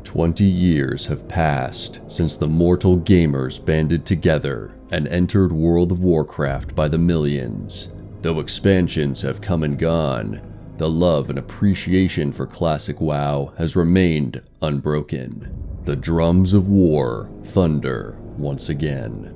20 years have passed since the mortal gamers banded together and entered World of Warcraft by the millions. Though expansions have come and gone, the love and appreciation for classic WoW has remained unbroken. The drums of war thunder once again.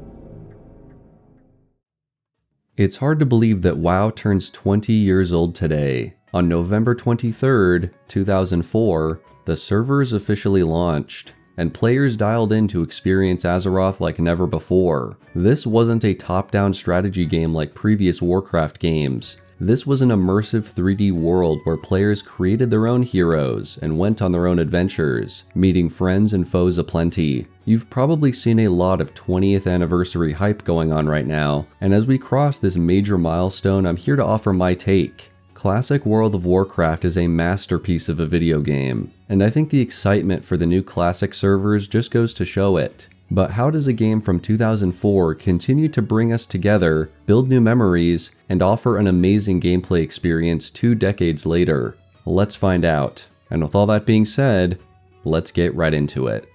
It's hard to believe that WoW turns 20 years old today. On November 23rd, 2004, the servers officially launched, and players dialed in to experience Azeroth like never before. This wasn't a top-down strategy game like previous Warcraft games. This was an immersive 3D world where players created their own heroes and went on their own adventures, meeting friends and foes aplenty. You've probably seen a lot of 20th anniversary hype going on right now, and as we cross this major milestone, I'm here to offer my take. Classic World of Warcraft is a masterpiece of a video game, and I think the excitement for the new classic servers just goes to show it. But how does a game from 2004 continue to bring us together, build new memories, and offer an amazing gameplay experience 2 decades later? Let's find out. And with all that being said, let's get right into it.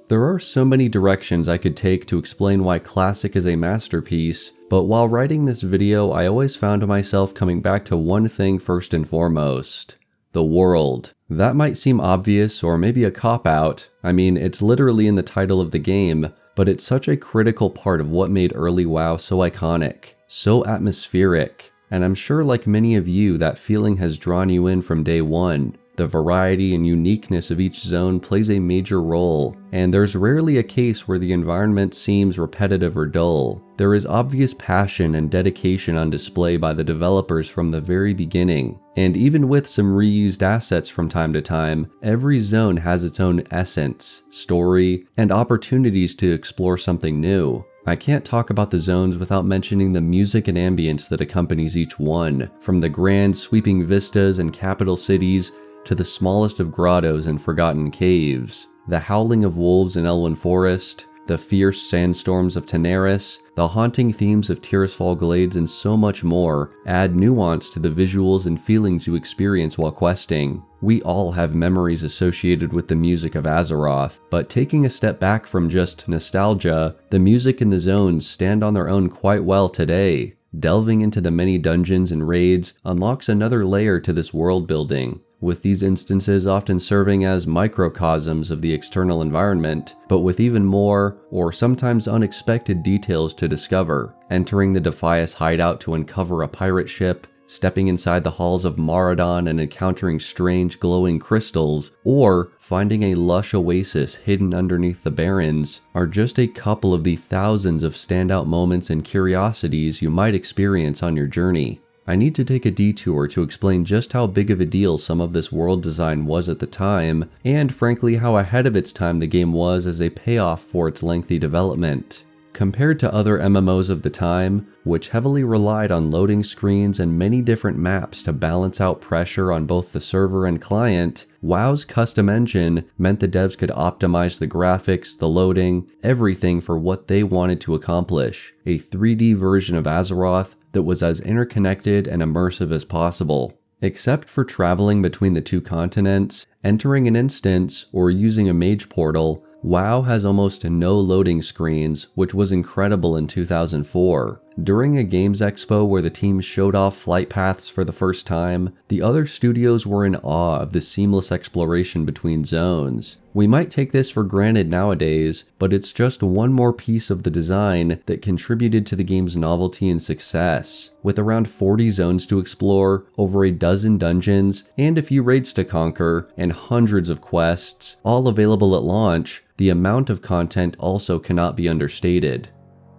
There are so many directions I could take to explain why Classic is a masterpiece, but while writing this video, I always found myself coming back to one thing first and foremost: the world. That might seem obvious or maybe a cop-out. I mean, it's literally in the title of the game, but it's such a critical part of what made early WoW so iconic, so atmospheric, and I'm sure like many of you, that feeling has drawn you in from day one. The variety and uniqueness of each zone plays a major role, and there's rarely a case where the environment seems repetitive or dull. There is obvious passion and dedication on display by the developers from the very beginning, and even with some reused assets from time to time, every zone has its own essence, story, and opportunities to explore something new. I can't talk about the zones without mentioning the music and ambience that accompanies each one, from the grand sweeping vistas and capital cities to the smallest of grottos and forgotten caves, the howling of wolves in Elwynn Forest, the fierce sandstorms of Tenaris, the haunting themes of Tirisfal Glades, and so much more add nuance to the visuals and feelings you experience while questing. We all have memories associated with the music of Azeroth, but taking a step back from just nostalgia, the music in the zones stand on their own quite well today. Delving into the many dungeons and raids unlocks another layer to this world building, with these instances often serving as microcosms of the external environment, but with even more, or sometimes unexpected details to discover. Entering the Defias hideout to uncover a pirate ship, stepping inside the halls of Morogh and encountering strange glowing crystals, or finding a lush oasis hidden underneath the Barrens are just a couple of the thousands of standout moments and curiosities you might experience on your journey. I need to take a detour to explain just how big of a deal some of this world design was at the time, and frankly how ahead of its time the game was as a payoff for its lengthy development. Compared to other MMOs of the time, which heavily relied on loading screens and many different maps to balance out pressure on both the server and client, WoW's custom engine meant the devs could optimize the graphics, the loading, everything for what they wanted to accomplish: a 3D version of Azeroth that was as interconnected and immersive as possible. Except for traveling between the 2 continents, entering an instance, or using a mage portal, WoW has almost no loading screens, which was incredible in 2004. During a Games Expo where the team showed off flight paths for the first time, the other studios were in awe of the seamless exploration between zones. We might take this for granted nowadays, but it's just one more piece of the design that contributed to the game's novelty and success. With around 40 zones to explore, over a dozen dungeons, and a few raids to conquer, and hundreds of quests, all available at launch, the amount of content also cannot be understated.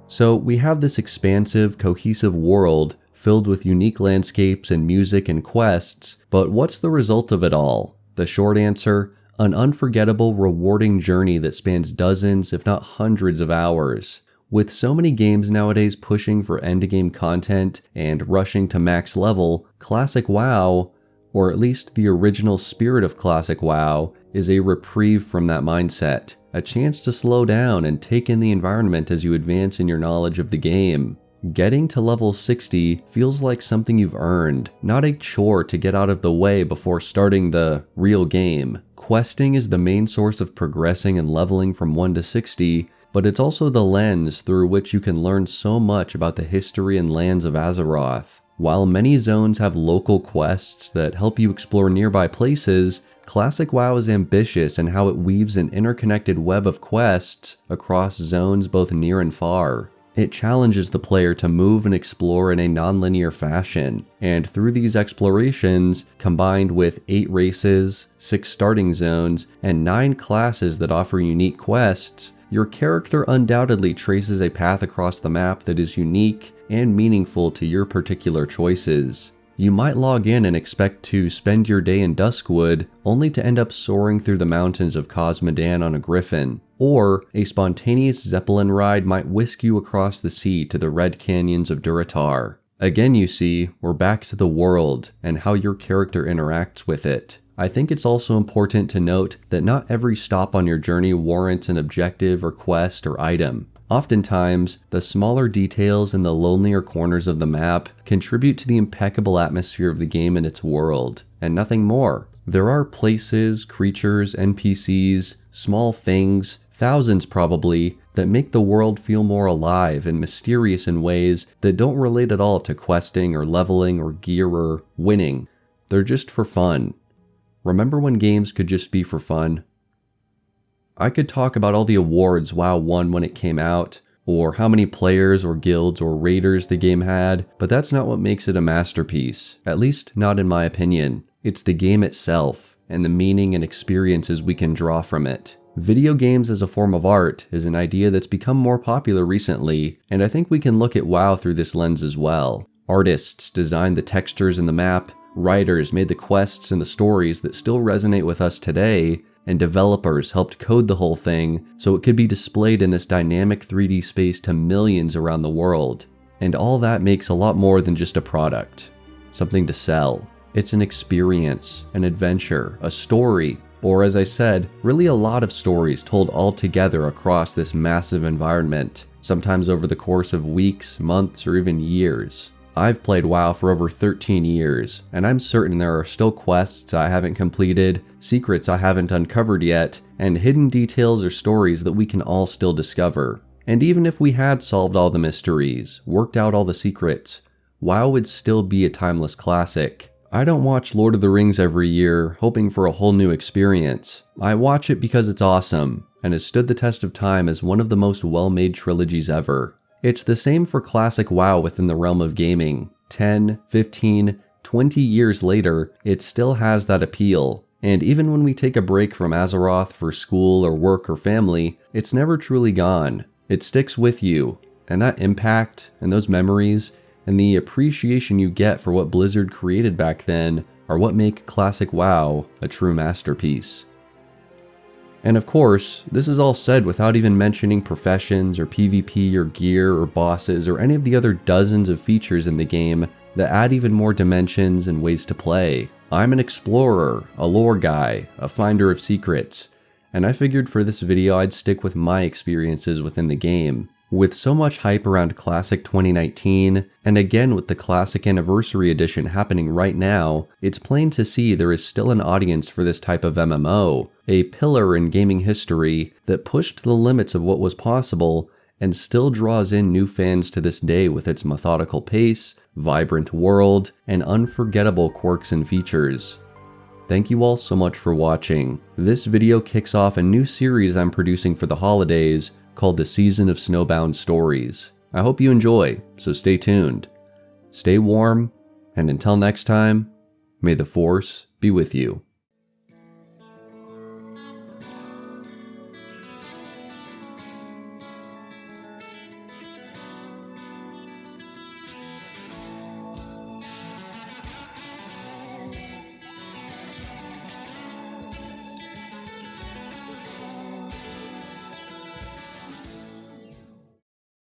So we have this expansive, cohesive world filled with unique landscapes and music and quests, but what's the result of it all? The short answer: an unforgettable, rewarding journey that spans dozens, if not hundreds of hours. With so many games nowadays pushing for endgame content and rushing to max level, Classic WoW, or at least the original spirit of Classic WoW, is a reprieve from that mindset, a chance to slow down and take in the environment as you advance in your knowledge of the game. Getting to level 60 feels like something you've earned, not a chore to get out of the way before starting the real game. Questing is the main source of progressing and leveling from 1 to 60, but it's also the lens through which you can learn so much about the history and lands of Azeroth. While many zones have local quests that help you explore nearby places, Classic WoW is ambitious in how it weaves an interconnected web of quests across zones both near and far. It challenges the player to move and explore in a non-linear fashion, and through these explorations, combined with 8 races, 6 starting zones, and 9 classes that offer unique quests, your character undoubtedly traces a path across the map that is unique and meaningful to your particular choices. You might log in and expect to spend your day in Duskwood, only to end up soaring through the mountains of Cosmodan on a griffin. Or a spontaneous Zeppelin ride might whisk you across the sea to the red canyons of Durotar. Again, you see, we're back to the world and how your character interacts with it. I think it's also important to note that not every stop on your journey warrants an objective or quest or item. Oftentimes, the smaller details in the lonelier corners of the map contribute to the impeccable atmosphere of the game and its world, and nothing more. There are places, creatures, NPCs, small things, thousands probably, that make the world feel more alive and mysterious in ways that don't relate at all to questing or leveling or gear or winning. They're just for fun. Remember when games could just be for fun? I could talk about all the awards WoW won when it came out, or how many players or guilds or raiders the game had, but that's not what makes it a masterpiece, at least not in my opinion. It's the game itself, and the meaning and experiences we can draw from it. Video games as a form of art is an idea that's become more popular recently, and I think we can look at WoW through this lens as well. Artists designed the textures in the map, writers made the quests and the stories that still resonate with us today, and developers helped code the whole thing so it could be displayed in this dynamic 3D space to millions around the world. And all that makes a lot more than just a product, something to sell. It's an experience, an adventure, a story, or as I said, really a lot of stories told all together across this massive environment, sometimes over the course of weeks, months, or even years. I've played WoW for over 13 years, and I'm certain there are still quests I haven't completed, secrets I haven't uncovered yet, and hidden details or stories that we can all still discover. And even if we had solved all the mysteries, worked out all the secrets, WoW would still be a timeless classic. I don't watch Lord of the Rings every year, hoping for a whole new experience. I watch it because it's awesome, and has stood the test of time as one of the most well-made trilogies ever. It's the same for classic WoW within the realm of gaming. 10, 15, 20 years later, it still has that appeal. And even when we take a break from Azeroth for school or work or family, it's never truly gone. It sticks with you, and that impact, and those memories, and the appreciation you get for what Blizzard created back then are what make classic WoW a true masterpiece. And of course, this is all said without even mentioning professions or PvP or gear or bosses or any of the other dozens of features in the game that add even more dimensions and ways to play. I'm an explorer, a lore guy, a finder of secrets, and I figured for this video I'd stick with my experiences within the game. With so much hype around Classic 2019, and again with the Classic Anniversary Edition happening right now, it's plain to see there is still an audience for this type of MMO, a pillar in gaming history that pushed the limits of what was possible and still draws in new fans to this day with its methodical pace, vibrant world, and unforgettable quirks and features. Thank you all so much for watching. This video kicks off a new series I'm producing for the holidays called the Season of Snowbound Stories. I hope you enjoy, so stay tuned. Stay warm, and until next time, may the Force be with you.